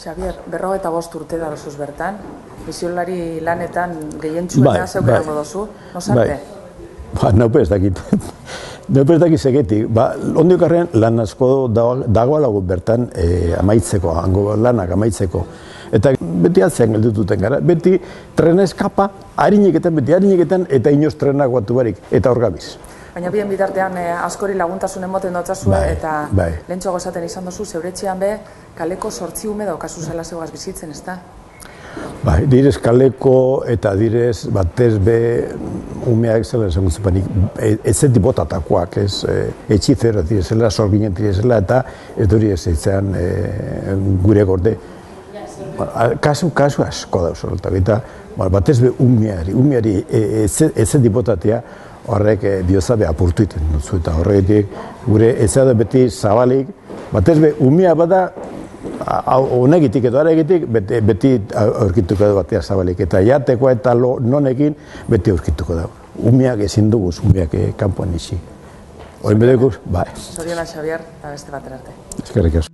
Xabier, 45 urte da dozuz bertan, biziolari lanetan gehientsuena zeukerango dozu, nosarte? Naupe ez dakit. Naupe ez dakit segetik. Ondik arrean lan asko dagoalago bertan amaitzeko, hango lanak amaitzeko. Eta beti atzean geldituten gara, beti trena eskapa, harineketan, eta inoz trenak batu barik, eta hor gabiz. Baina bien bitartean askori laguntasun emoten dotzazue, eta lehentxoago esaten izan dozu, zeuretxean be, kaleko 8 ume daukazu zela zeuaz bizitzen, ez da? Direz kaleko eta direz batez be umeak zela esan guztipanik, ez zeti botatakoak, etxizera direzela, sorginen direzela, eta ez duri ez eitzean gure gorde. Kasu asko da usorretak, eta batez be umeari ez zeti botatea, horrek biozabe apurtu iten duzu, eta horretik gure ez da beti zabalik, batez be umea bada, honegitik edo aregitik, beti aurkituko da batea zabalik, eta jatekoa eta nonekin beti aurkituko da. Umeak ezin duguz, umeak kanpoan isi. Horren bedekuz, bai. Zoriona, Xabier, eta beste batera arte. Eskerrik asko.